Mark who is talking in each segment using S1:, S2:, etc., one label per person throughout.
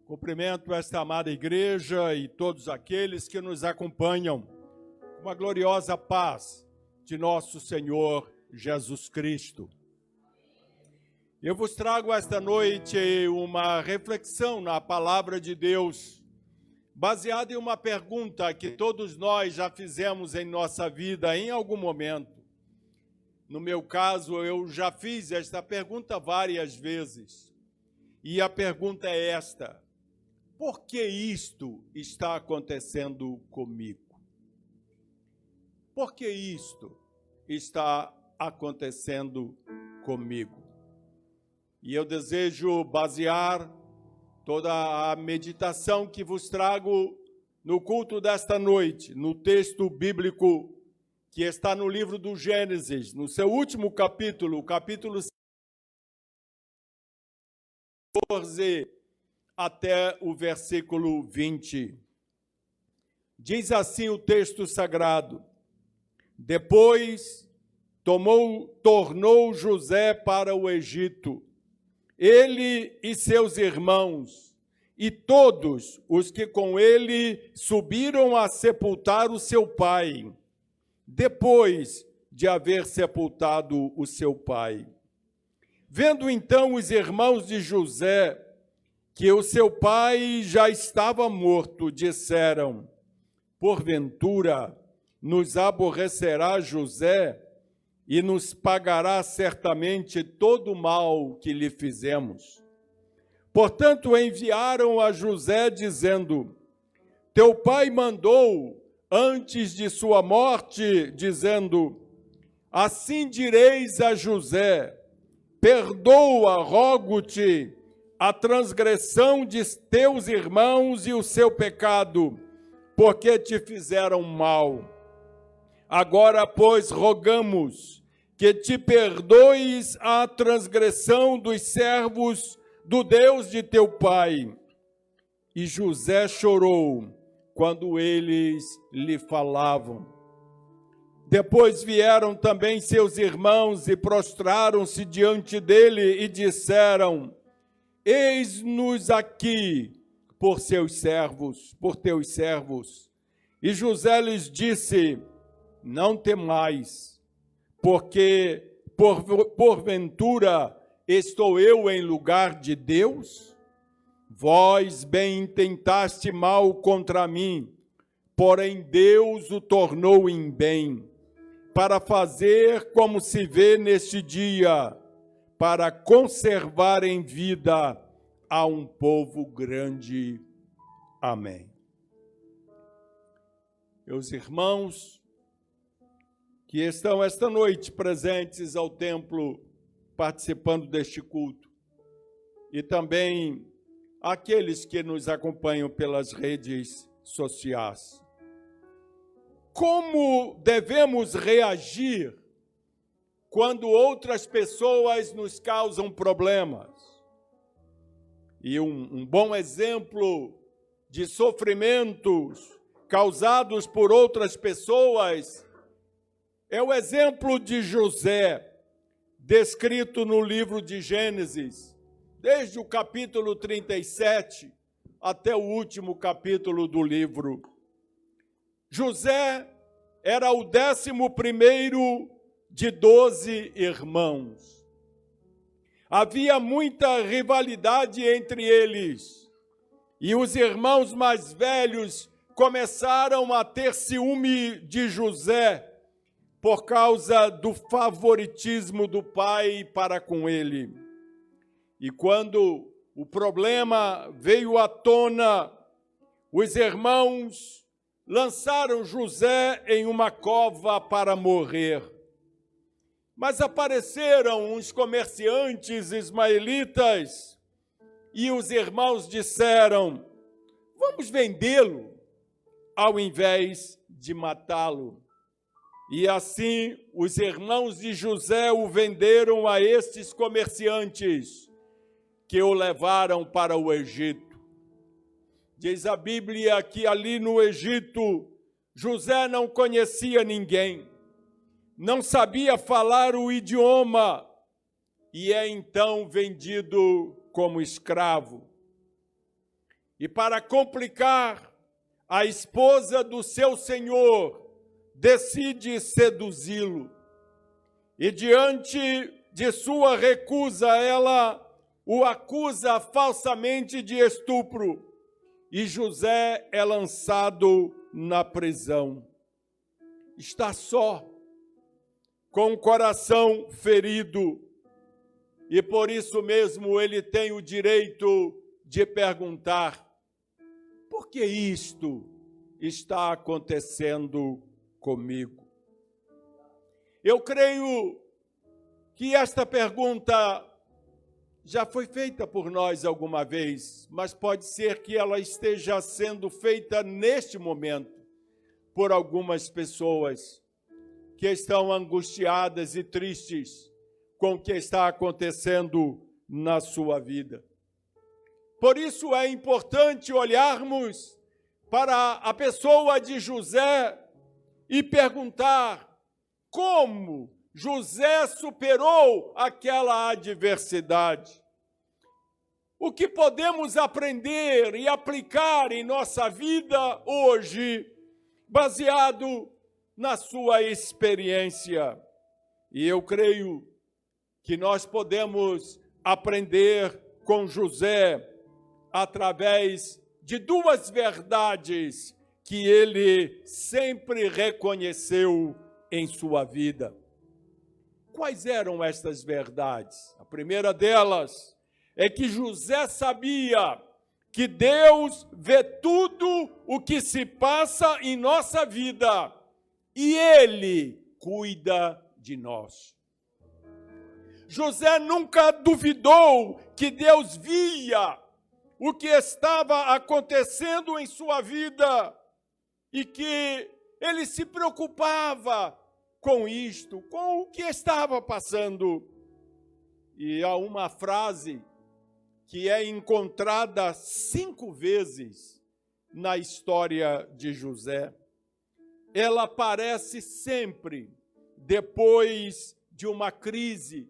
S1: Cumprimento esta amada igreja e todos aqueles que nos acompanham com uma gloriosa paz de nosso Senhor Jesus Cristo. Eu vos trago esta noite uma reflexão na palavra de Deus, baseada em uma pergunta que todos nós já fizemos em nossa vida em algum momento. No meu caso, eu já fiz esta pergunta várias vezes. E a pergunta é esta: por que isto está acontecendo comigo? Por que isto está acontecendo comigo? E eu desejo basear toda a meditação que vos trago no culto desta noite, no texto bíblico que está no livro do Gênesis, no seu último capítulo, o capítulo 14 até o versículo 20. Diz assim o texto sagrado: Depois tornou José para o Egito, ele e seus irmãos, e todos os que com ele subiram a sepultar o seu pai, depois de haver sepultado o seu pai. Vendo então os irmãos de José que o seu pai já estava morto, disseram: porventura nos aborrecerá José e nos pagará certamente todo o mal que lhe fizemos. Portanto, enviaram a José, dizendo: teu pai mandou antes de sua morte, dizendo: assim direis a José, perdoa, rogo-te, a transgressão de teus irmãos e o seu pecado, porque te fizeram mal. Agora, pois, rogamos que te perdoes a transgressão dos servos do Deus de teu pai. E José chorou quando eles lhe falavam. Depois vieram também seus irmãos e prostraram-se diante dele e disseram: eis-nos aqui por teus servos. E José lhes disse: não temais, porque porventura estou eu em lugar de Deus? Vós bem intentaste mal contra mim, porém Deus o tornou em bem, para fazer como se vê neste dia, para conservar em vida a um povo grande. Amém. Meus irmãos que estão esta noite presentes ao templo, participando deste culto, e também aqueles que nos acompanham pelas redes sociais. Como devemos reagir quando outras pessoas nos causam problemas? E um bom exemplo de sofrimentos causados por outras pessoas é o exemplo de José, descrito no livro de Gênesis, desde o capítulo 37 até o último capítulo do livro. José era o 11º de 12 irmãos. Havia muita rivalidade entre eles, e os irmãos mais velhos começaram a ter ciúme de José por causa do favoritismo do pai para com ele. E quando o problema veio à tona, os irmãos lançaram José em uma cova para morrer. Mas apareceram uns comerciantes ismaelitas e os irmãos disseram: vamos vendê-lo ao invés de matá-lo. E assim os irmãos de José o venderam a estes comerciantes, que o levaram para o Egito. Diz a Bíblia que ali no Egito, José não conhecia ninguém, não sabia falar o idioma, e é então vendido como escravo. E para complicar, a esposa do seu senhor decide seduzi-lo. E diante de sua recusa, ela o acusa falsamente de estupro. E José é lançado na prisão. Está só, com o coração ferido. E por isso mesmo ele tem o direito de perguntar: por que isto está acontecendo comigo? Eu creio que esta pergunta já foi feita por nós alguma vez, mas pode ser que ela esteja sendo feita neste momento por algumas pessoas que estão angustiadas e tristes com o que está acontecendo na sua vida. Por isso é importante olharmos para a pessoa de José e perguntar como José superou aquela adversidade. O que podemos aprender e aplicar em nossa vida hoje, baseado na sua experiência? E eu creio que nós podemos aprender com José através de duas verdades que ele sempre reconheceu em sua vida. Quais eram estas verdades? A primeira delas é que José sabia que Deus vê tudo o que se passa em nossa vida e Ele cuida de nós. José nunca duvidou que Deus via o que estava acontecendo em sua vida e que ele se preocupava com isto, com o que estava passando. E há uma frase que é encontrada 5 vezes na história de José. Ela aparece sempre depois de uma crise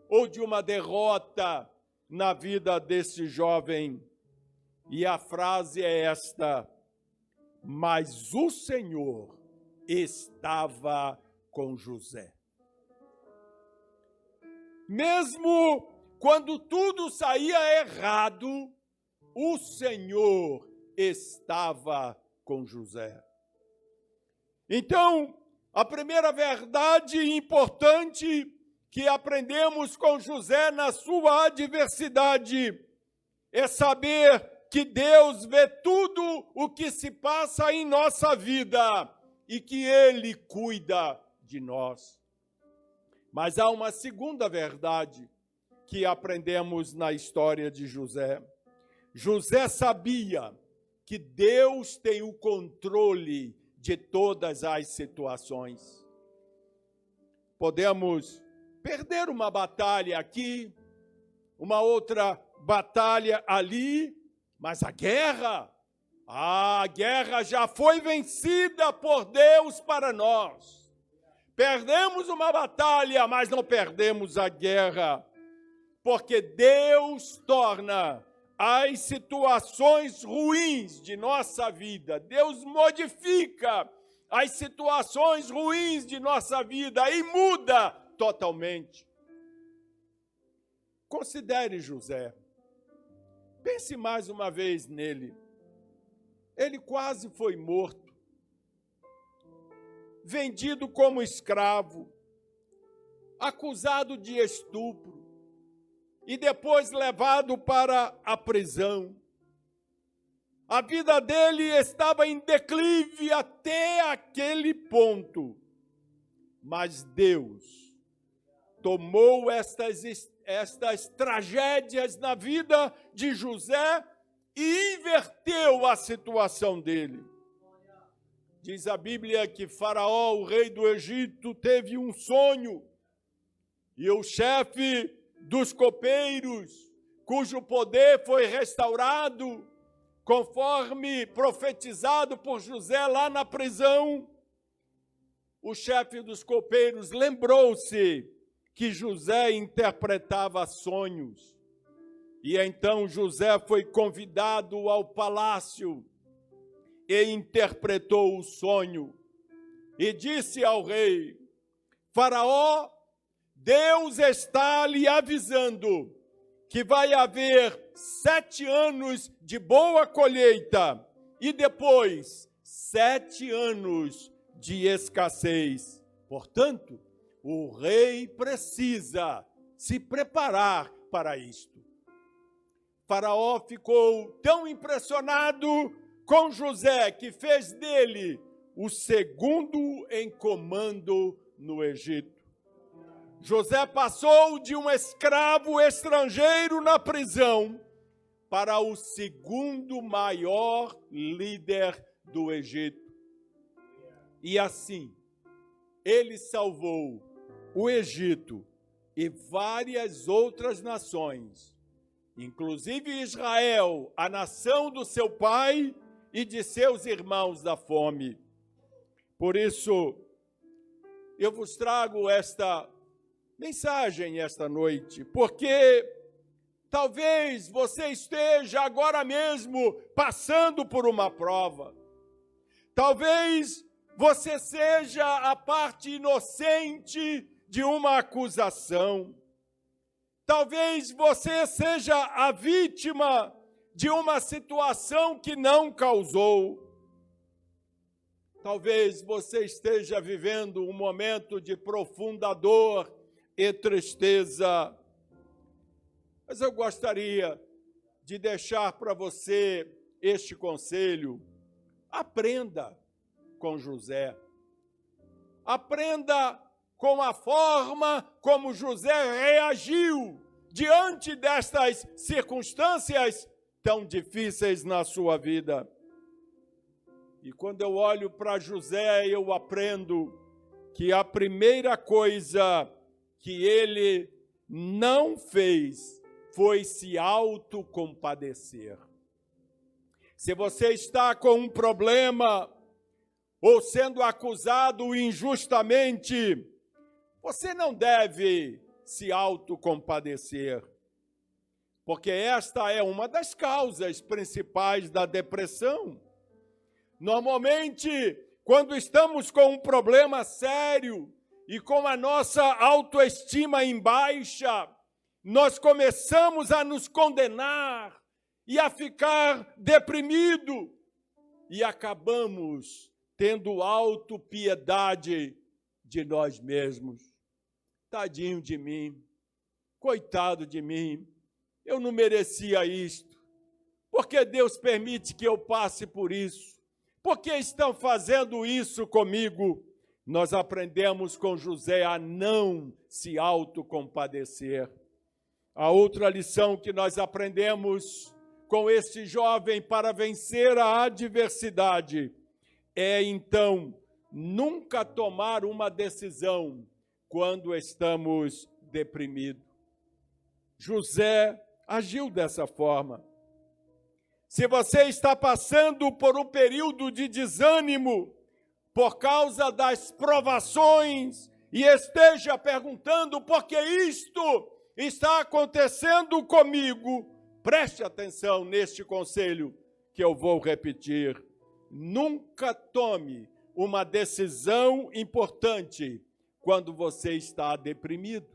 S1: ou de uma derrota na vida desse jovem. E a frase é esta: mas o Senhor estava com José. Mesmo quando tudo saía errado, o Senhor estava com José. Então, a primeira verdade importante que aprendemos com José na sua adversidade é saber que Deus vê tudo o que se passa em nossa vida e que Ele cuida de nós. Mas há uma segunda verdade que aprendemos na história de José. José sabia que Deus tem o controle de todas as situações. Podemos perder uma batalha aqui, uma outra batalha ali, mas a guerra já foi vencida por Deus para nós. Perdemos uma batalha, mas não perdemos a guerra, porque Deus torna as situações ruins de nossa vida, Deus modifica as situações ruins de nossa vida e muda totalmente. Considere José. Pense mais uma vez nele. Ele quase foi morto, vendido como escravo, acusado de estupro e depois levado para a prisão. A vida dele estava em declive até aquele ponto, mas Deus tomou estas tragédias na vida de José e inverteu a situação dele. Diz a Bíblia que Faraó, o rei do Egito, teve um sonho e o chefe dos copeiros, cujo poder foi restaurado, conforme profetizado por José lá na prisão, o chefe dos copeiros lembrou-se que José interpretava sonhos E então José foi convidado ao palácio e interpretou o sonho. E disse ao rei: Faraó, Deus está lhe avisando que vai haver 7 anos de boa colheita e depois 7 anos de escassez. Portanto, o rei precisa se preparar para isto. Faraó ficou tão impressionado com José que fez dele o segundo em comando no Egito. José passou de um escravo estrangeiro na prisão para o segundo maior líder do Egito. E assim, ele salvou o Egito e várias outras nações, inclusive Israel, a nação do seu pai e de seus irmãos da fome. Por isso, eu vos trago esta mensagem esta noite, porque talvez você esteja agora mesmo passando por uma prova. Talvez você seja a parte inocente de uma acusação. Talvez você seja a vítima de uma situação que não causou. Talvez você esteja vivendo um momento de profunda dor e tristeza. Mas eu gostaria de deixar para você este conselho. Aprenda com José. Aprenda com a forma como José reagiu diante destas circunstâncias tão difíceis na sua vida. E quando eu olho para José, eu aprendo que a primeira coisa que ele não fez foi se autocompadecer. Se você está com um problema ou sendo acusado injustamente, você não deve se autocompadecer, porque esta é uma das causas principais da depressão. Normalmente, quando estamos com um problema sério e com a nossa autoestima em baixa, nós começamos a nos condenar e a ficar deprimido e acabamos tendo autopiedade de nós mesmos. Tadinho de mim, coitado de mim, eu não merecia isto. Por que Deus permite que eu passe por isso? Por que estão fazendo isso comigo? Nós aprendemos com José a não se autocompadecer. A outra lição que nós aprendemos com este jovem para vencer a adversidade é, então, nunca tomar uma decisão quando estamos deprimidos. José agiu dessa forma. Se você está passando por um período de desânimo por causa das provações e esteja perguntando por que isto está acontecendo comigo, preste atenção neste conselho que eu vou repetir. Nunca tome uma decisão importante quando você está deprimido.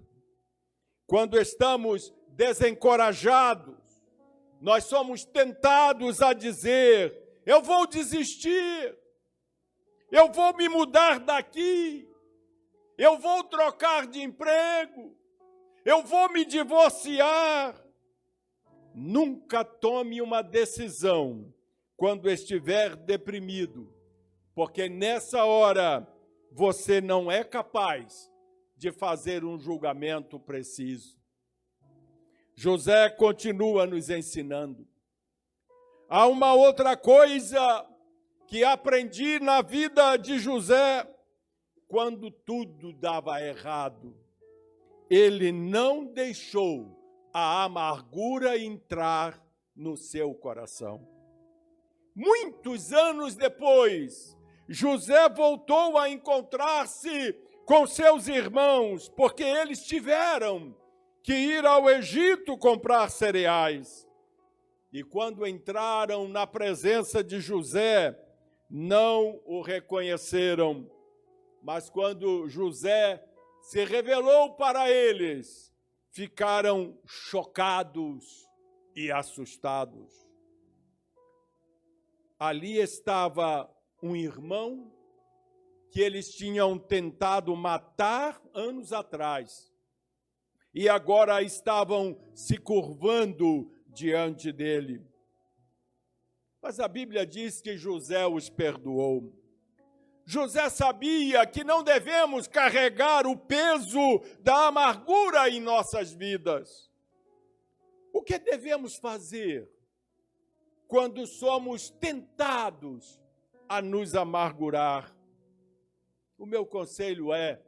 S1: Quando estamos desencorajados, nós somos tentados a dizer: eu vou desistir, eu vou me mudar daqui, eu vou trocar de emprego, eu vou me divorciar. Nunca tome uma decisão quando estiver deprimido, porque nessa hora você não é capaz de fazer um julgamento preciso. José continua nos ensinando. Há uma outra coisa que aprendi na vida de José: quando tudo dava errado, ele não deixou a amargura entrar no seu coração. Muitos anos depois, José voltou a encontrar-se com seus irmãos, porque eles tiveram que ir ao Egito comprar cereais. E quando entraram na presença de José, não o reconheceram. Mas quando José se revelou para eles, ficaram chocados e assustados. Ali estava um irmão que eles tinham tentado matar anos atrás. E agora estavam se curvando diante dele. Mas a Bíblia diz que José os perdoou. José sabia que não devemos carregar o peso da amargura em nossas vidas. O que devemos fazer quando somos tentados a nos amargurar? O meu conselho é: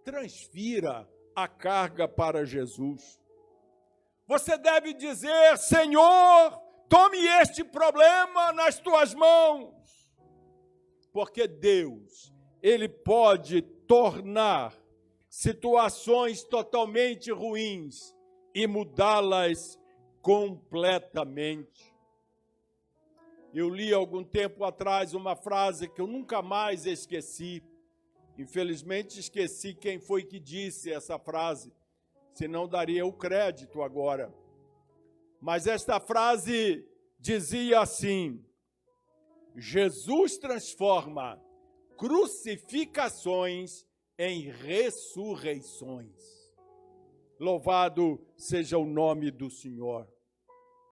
S1: transfira a carga para Jesus. Você deve dizer: Senhor, tome este problema nas tuas mãos. Porque Deus, Ele pode tornar situações totalmente ruins e mudá-las completamente. Eu li algum tempo atrás uma frase que eu nunca mais esqueci. Infelizmente esqueci quem foi que disse essa frase, senão daria o crédito agora. Mas esta frase dizia assim: Jesus transforma crucificações em ressurreições. Louvado seja o nome do Senhor.